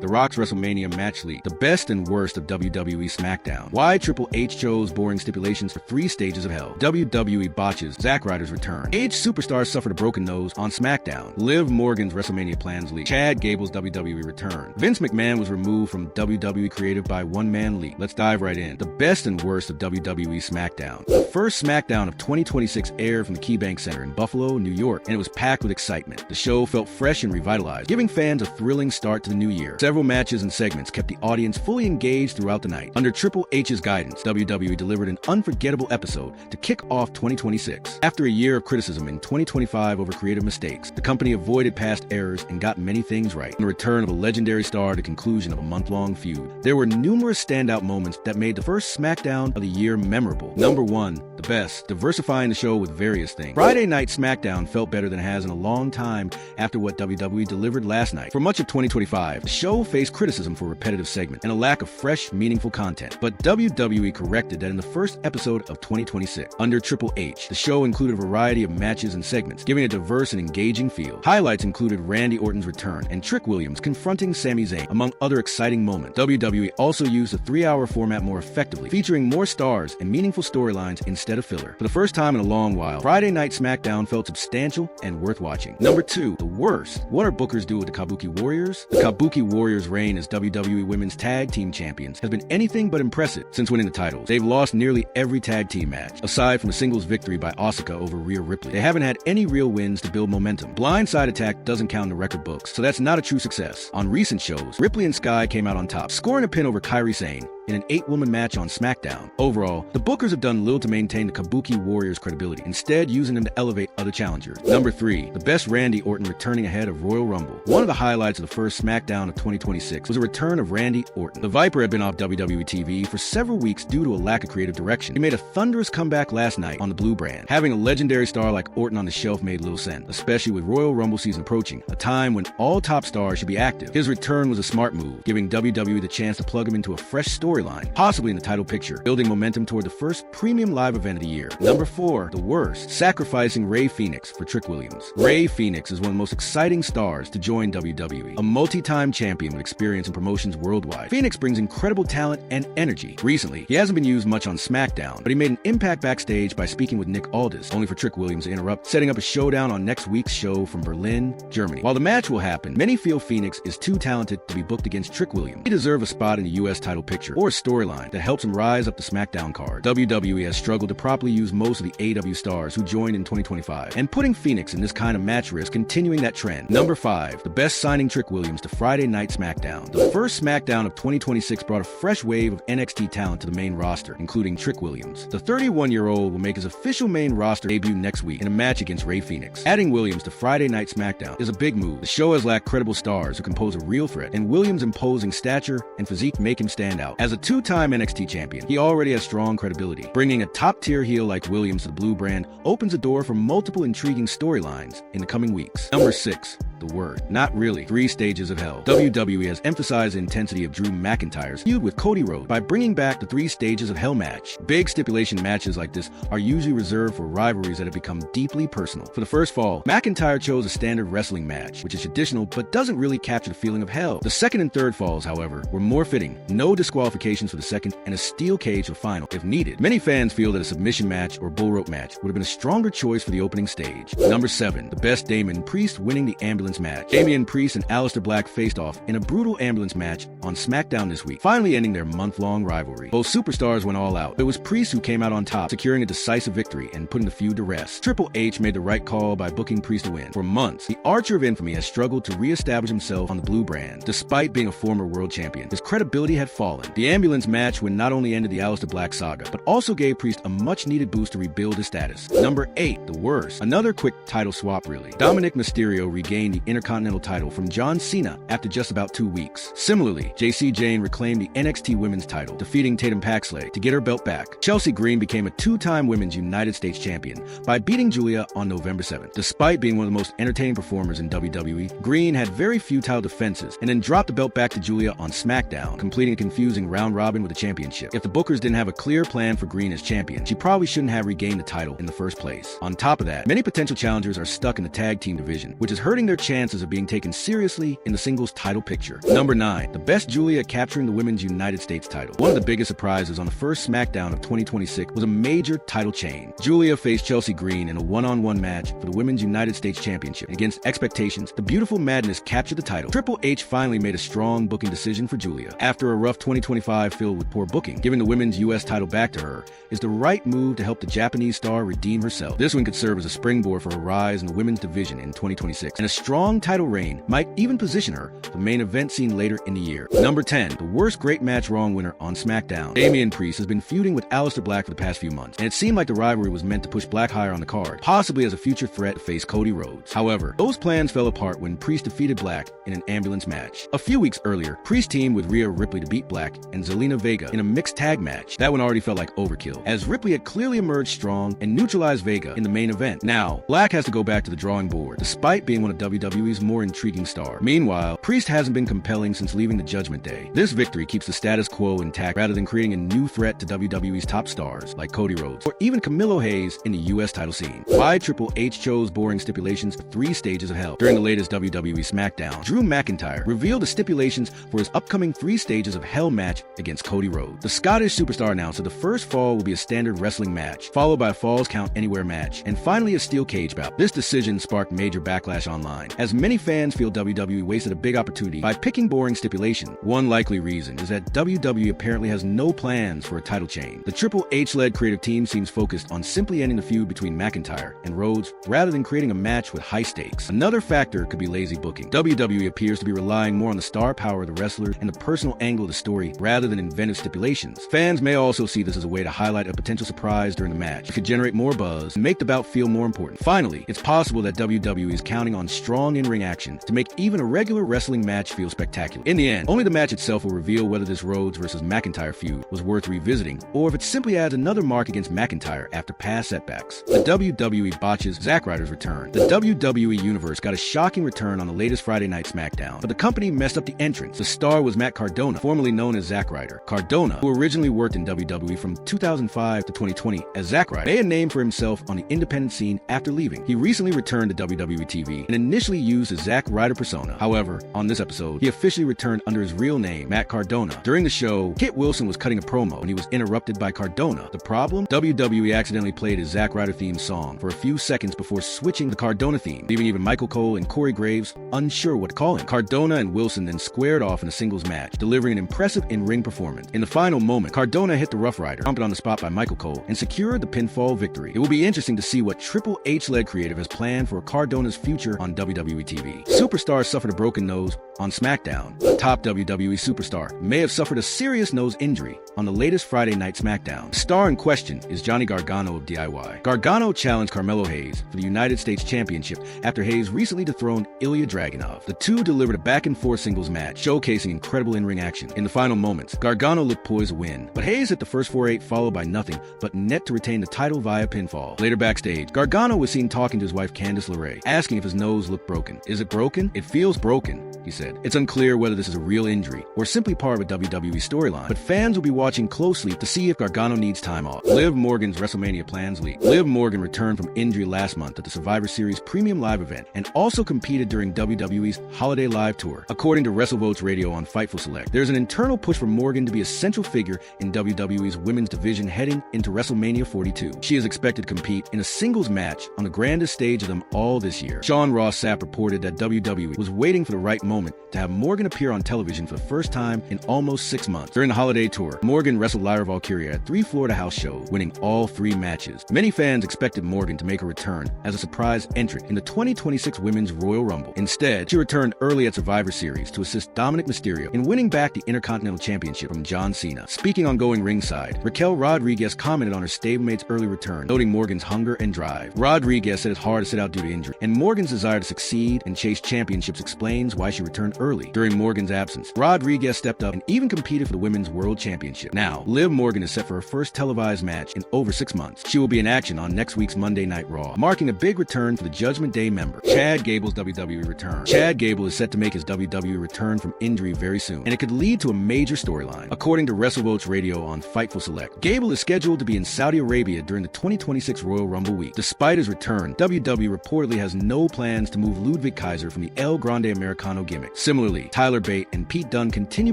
The Rock's WrestleMania match leak, the best and worst of WWE SmackDown. Why Triple H chose boring stipulations for 3 stages of hell. WWE botches Zack Ryder's return. Edge superstars suffered a broken nose on SmackDown. Liv Morgan's WrestleMania plans leak. Chad Gable's WWE return. Vince McMahon was removed from WWE creative by one-man leak. Let's dive right in. The best and worst of WWE SmackDown. The first SmackDown of 2026 aired from the KeyBank Center in Buffalo, New York, and it was packed with excitement. The show felt fresh and revitalized, giving fans a thrilling start to the new year. Several matches and segments kept the audience fully engaged throughout the night. Under Triple H's guidance, WWE delivered an unforgettable episode to kick off 2026. After a year of criticism in 2025 over creative mistakes, the company avoided past errors and got many things right. The return of a legendary star to the conclusion of a month-long feud. There were numerous standout moments that made the first SmackDown of the year memorable. Number 1, the best, diversifying the show with various things. Friday Night SmackDown felt better than it has in a long time after what WWE delivered last night. For much of 2025, the show faced criticism for repetitive segments and a lack of fresh, meaningful content. But WWE corrected that in the first episode of 2026. Under Triple H, the show included a variety of matches and segments, giving a diverse and engaging feel. Highlights included Randy Orton's return and Trick Williams confronting Sami Zayn, among other exciting moments. WWE also used the 3-hour format more effectively, featuring more stars and meaningful storylines instead of filler. For the first time in a long while, Friday Night SmackDown felt substantial and worth watching. Number 2, the worst. What are bookers do with the Kabuki Warriors? The Kabuki Warriors' reign as WWE Women's Tag Team Champions has been anything but impressive since winning the titles. They've lost nearly every tag team match, aside from a singles victory by Asuka over Rhea Ripley. They haven't had any real wins to build momentum. Blindside Attack doesn't count in the record books, so that's not a true success. On recent shows, Ripley and Sky came out on top, scoring a pin over Kairi Sane in an 8-woman match on SmackDown. Overall, the bookers have done little to maintain the Kabuki Warriors' credibility, instead using them to elevate other challengers. Number 3, the best Randy Orton returning ahead of Royal Rumble. One of the highlights of the first SmackDown of 2026 was a return of Randy Orton. The Viper had been off WWE TV for several weeks due to a lack of creative direction. He made a thunderous comeback last night on the Blue brand. Having a legendary star like Orton on the shelf made little sense, especially with Royal Rumble season approaching, a time when all top stars should be active. His return was a smart move, giving WWE the chance to plug him into a fresh storyline, possibly in the title picture, building momentum toward the first premium live event of the year. Number 4, the worst, sacrificing Rey Fenix for Trick Williams. Rey Fenix is one of the most exciting stars to join WWE, a multi-time champion with experience in promotions worldwide. Fenix brings incredible talent and energy. Recently, he hasn't been used much on SmackDown, but he made an impact backstage by speaking with Nick Aldis, only for Trick Williams to interrupt, setting up a showdown on next week's show from Berlin, Germany. While the match will happen, many feel Fenix is too talented to be booked against Trick Williams. He deserves a spot in the US title picture or a storyline that helps him rise up the SmackDown card. WWE has struggled to properly use most of the AEW stars who joined in 2025, and putting Fenix in this kind of match risk continuing that trend. Number 5, the best signing Trick Williams to Friday Night SmackDown. The first SmackDown of 2026 brought a fresh wave of NXT talent to the main roster, including Trick Williams. The 31-year-old will make his official main roster debut next week in a match against Rey Fenix. Adding Williams to Friday Night SmackDown is a big move. The show has lacked credible stars who can pose a real threat, and Williams' imposing stature and physique make him stand out. As a 2-time NXT champion, he already has strong credibility. Bringing a top-tier heel like Williams to the Blue brand opens a door for multiple intriguing storylines in the coming weeks. Number 6, the word. Not really. 3 stages of hell. WWE has emphasized the intensity of Drew McIntyre's feud with Cody Rhodes by bringing back the 3 stages of hell match. Big stipulation matches like this are usually reserved for rivalries that have become deeply personal. For the first fall, McIntyre chose a standard wrestling match, which is traditional but doesn't really capture the feeling of hell. The second and third falls, however, were more fitting. No disqualifications for the second, and a steel cage for final, if needed. Many fans feel that a submission match or bull rope match would have been a stronger choice for the opening stage. Number 7, the best Damien Priest winning the ambulance match. Damian Priest and Aleister Black faced off in a brutal ambulance match on SmackDown this week, finally ending their month-long rivalry. Both superstars went all out. It was Priest who came out on top, securing a decisive victory and putting the feud to rest. Triple H made the right call by booking Priest to win. For months, the Archer of Infamy has struggled to re-establish himself on the Blue brand. Despite being a former world champion, his credibility had fallen. The ambulance match would not only ended the Aleister Black saga, but also gave Priest a much-needed boost to rebuild his status. Number 8, the worst. Another quick title swap, really. Dominic Mysterio regained the Intercontinental title from John Cena after just about 2 weeks. Similarly, JC Jane reclaimed the NXT Women's title, defeating Tatum Paxley to get her belt back. Chelsea Green became a 2-time Women's United States champion by beating Julia on November 7th. Despite being one of the most entertaining performers in WWE, Green had very few title defenses and then dropped the belt back to Julia on SmackDown, completing a confusing round robin with the championship. If the bookers didn't have a clear plan for Green as champion, she probably shouldn't have regained the title in the first place. On top of that, many potential challengers are stuck in the tag team division, which is hurting their chances of being taken seriously in the singles title picture. Number 9. The best Julia capturing the Women's United States title. One of the biggest surprises on the first SmackDown of 2026 was a major title change. Julia faced Chelsea Green in a one-on-one match for the Women's United States Championship. Against expectations, the Beautiful Madness captured the title. Triple H finally made a strong booking decision for Julia. After a rough 2025 filled with poor booking, giving the Women's US title back to her is the right move to help the Japanese star redeem herself. This one could serve as a springboard for a rise in the women's division in 2026, and a strong title reign might even position her for the main event seen later in the year. Number 10. The worst Great Match Wrong winner on SmackDown. Damian Priest has been feuding with Aleister Black for the past few months, and it seemed like the rivalry was meant to push Black higher on the card, possibly as a future threat to face Cody Rhodes. However, those plans fell apart when Priest defeated Black in an ambulance match. A few weeks earlier, Priest teamed with Rhea Ripley to beat Black and Zelina Vega in a mixed tag match. That one already felt like overkill, as Ripley had clearly emerged strong and neutralized Vega in the main event. Now, Black has to go back to the drawing board, despite being one of WWE's more intriguing stars. Meanwhile, Priest hasn't been compelling since leaving the Judgment Day. This victory keeps the status quo intact rather than creating a new threat to WWE's top stars like Cody Rhodes or even Camilo Hayes in the US title scene. Why Triple H chose boring stipulations for 3 stages of hell. During the latest WWE SmackDown, Drew McIntyre revealed the stipulations for his upcoming 3 stages of hell match against Cody Rhodes. The Scottish superstar announced that the first fall will be a standard wrestling match, followed by a Falls Count Anywhere match, and finally a steel cage bout. This decision sparked major backlash online, as many fans feel WWE wasted a big opportunity by picking boring stipulation. One likely reason is that WWE apparently has no plans for a title change. The Triple H-led creative team seems focused on simply ending the feud between McIntyre and Rhodes rather than creating a match with high stakes. Another factor could be lazy booking. WWE appears to be relying more on the star power of the wrestlers and the personal angle of the story rather than inventive stipulations. Fans may also see this as a way to highlight a potential surprise during the match. It could generate more buzz and make the bout feel more important. Finally, it's possible that WWE is counting on strong in-ring action to make even a regular wrestling match feel spectacular. In the end, only the match itself will reveal whether this Rhodes versus McIntyre feud was worth revisiting, or if it simply adds another mark against McIntyre after past setbacks. The WWE botches Zack Ryder's return. The WWE Universe got a shocking return on the latest Friday Night SmackDown, but the company messed up the entrance. The star was Matt Cardona, formerly known as Zack Ryder. Cardona, who originally worked in WWE from 2005 to 2020 as Zack Ryder, made a name for himself on the independent scene after leaving. He recently returned to WWE TV and initially used his Zack Ryder persona. However, on this episode, he officially returned under his real name, Matt Cardona. During the show, Kit Wilson was cutting a promo when he was interrupted by Cardona. The problem? WWE accidentally played his Zack Ryder theme song for a few seconds before switching the Cardona theme, leaving even Michael Cole and Corey Graves unsure what to call him. Cardona and Wilson then squared off in a singles match, delivering an impressive in-ring performance. In the final moment, Cardona hit the Rough Rider, bumped on the spot by Michael Cole, and secured the pinfall victory. It will be interesting to see what Triple H-led creative has planned for Cardona's future on WWE TV. Superstar suffered a broken nose on SmackDown. A top WWE superstar may have suffered a serious nose injury on the latest Friday Night SmackDown. The star in question is Johnny Gargano of DIY. Gargano challenged Carmelo Hayes for the United States Championship after Hayes recently dethroned Ilya Dragunov. The two delivered a back-and-forth singles match, showcasing incredible in-ring action. In the final moments, Gargano looked poised to win, but Hayes hit the first 4-8 followed by nothing but net to retain the title via pinfall. Later backstage, Gargano was seen talking to his wife Candice LeRae, asking if his nose looked broken. "Is it broken? It feels broken," he said. It's unclear whether this is a real injury or simply part of a WWE storyline, but fans will be watching closely to see if Gargano needs time off. Liv Morgan's WrestleMania plans leak. Liv Morgan returned from injury last month at the Survivor Series Premium Live event and also competed during WWE's Holiday Live Tour. According to WrestleVotes Radio on Fightful Select, there's an internal push for Morgan to be a central figure in WWE's women's division heading into WrestleMania 42. She is expected to compete in a singles match on the grandest stage of them all this year. Sean Ross Sapp reported that WWE was waiting for the right moment to have Morgan appear on television for the first time in almost 6 months. During the holiday tour, Morgan wrestled Lyra Valkyria at 3 Florida house shows, winning all 3 matches. Many fans expected Morgan to make a return as a surprise entrant in the 2026 Women's Royal Rumble. Instead, she returned early at Survivor Series to assist Dominic Mysterio in winning back the Intercontinental Championship from John Cena. Speaking on Going Ringside, Raquel Rodriguez commented on her stablemate's early return, noting Morgan's hunger and drive. Rodriguez said it's hard to sit out due to injury, and Morgan's desire to succeed and chase championships explains why she returned early. During Morgan's absence, Rodriguez stepped up and even competed for the Women's World Championship. Now, Liv Morgan is set for her first televised match in over 6 months. She will be in action on next week's Monday Night Raw, marking a big return for the Judgment Day member. Chad Gable's WWE return. Chad Gable is set to make his WWE return from injury very soon, and it could lead to a major storyline. According to WrestleVotes Radio on Fightful Select, Gable is scheduled to be in Saudi Arabia during the 2026 Royal Rumble week. Despite his return, WWE reportedly has no plans to move of Ludwig Kaiser from the El Grande Americano gimmick. Similarly, Tyler Bate and Pete Dunne continue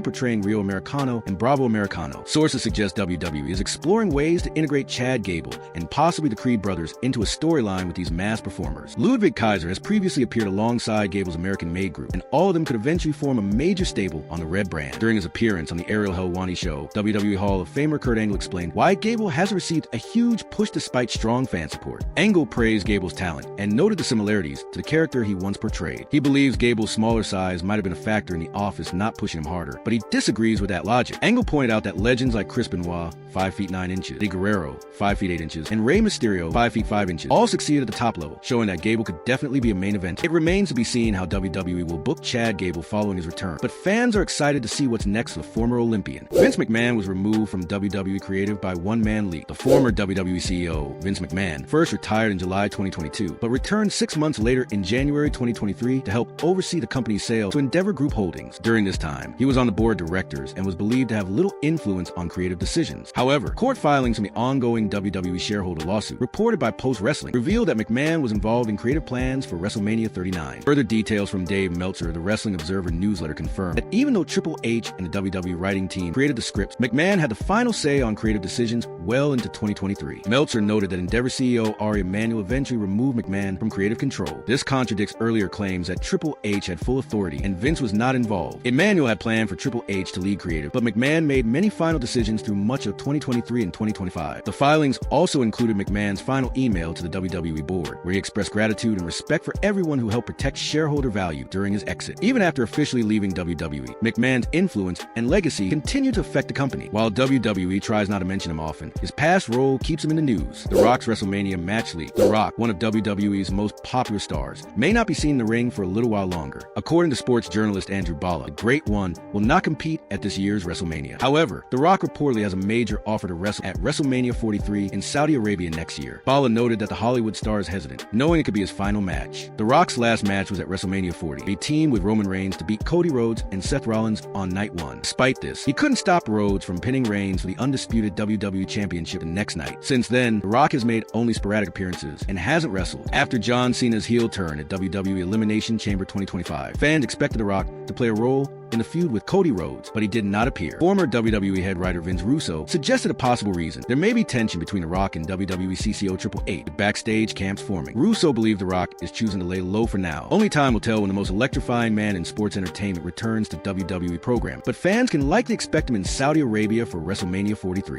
portraying Rio Americano and Bravo Americano. Sources suggest WWE is exploring ways to integrate Chad Gable and possibly the Creed brothers into a storyline with these masked performers. Ludwig Kaiser has previously appeared alongside Gable's American-made group, and all of them could eventually form a major stable on the Red brand. During his appearance on the Ariel Helwani show, WWE Hall of Famer Kurt Angle explained why Gable hasn't received a huge push despite strong fan support. Angle praised Gable's talent and noted the similarities to the character he once portrayed. He believes Gable's smaller size might have been a factor in the office not pushing him harder, but he disagrees with that logic. Angle pointed out that legends like Chris Benoit, 5 feet 9 inches, Eddie Guerrero, 5 feet 8 inches, and Rey Mysterio, 5 feet 5 inches, all succeeded at the top level, showing that Gable could definitely be a main event. It remains to be seen how WWE will book Chad Gable following his return, but fans are excited to see what's next for the former Olympian. Vince McMahon was removed from WWE creative by one-man league. The former WWE CEO, Vince McMahon, first retired in July 2022, but returned 6 months later in January 2023 to help oversee the company's sale to Endeavor Group Holdings. During this time, he was on the board of directors and was believed to have little influence on creative decisions. However, court filings from the ongoing WWE shareholder lawsuit, reported by Post Wrestling, revealed that McMahon was involved in creative plans for WrestleMania 39. Further details from Dave Meltzer, the Wrestling Observer newsletter, confirmed that even though Triple H and the WWE writing team created the scripts, McMahon had the final say on creative decisions well into 2023. Meltzer noted that Endeavor CEO Ari Emanuel eventually removed McMahon from creative control. This contradicts earlier claims that Triple H had full authority and Vince was not involved. Emanuel had planned for Triple H to lead creative, but McMahon made many final decisions through much of 2023 and 2025. The filings also included McMahon's final email to the WWE board, where he expressed gratitude and respect for everyone who helped protect shareholder value during his exit. Even after officially leaving WWE, McMahon's influence and legacy continue to affect the company. While WWE tries not to mention him often, his past role keeps him in the news. The Rock's WrestleMania match league. The Rock, one of WWE's most popular stars, may not be seen in the ring for a little while longer. According to sports journalist Andrew Bala, the Great One will not compete at this year's WrestleMania. However, The Rock reportedly has a major offer to wrestle at WrestleMania 43 in Saudi Arabia next year. Bala noted that the Hollywood star is hesitant, knowing it could be his final match. The Rock's last match was at WrestleMania 40, a team with Roman Reigns to beat Cody Rhodes and Seth Rollins on night one. Despite this, he couldn't stop Rhodes from pinning Reigns for the undisputed WWE Championship the next night. Since then, The Rock has made only sporadic appearances and hasn't wrestled. After John Cena's heel turn at WWE Elimination Chamber 2025, fans expected The Rock to play a role in the feud with Cody Rhodes, but he did not appear. Former WWE head writer Vince Russo suggested a possible reason. There may be tension between The Rock and WWE CCO Triple H, with backstage camps forming. Russo believed The Rock is choosing to lay low for now. Only time will tell when the most electrifying man in sports entertainment returns to WWE program, but fans can likely expect him in Saudi Arabia for WrestleMania 43.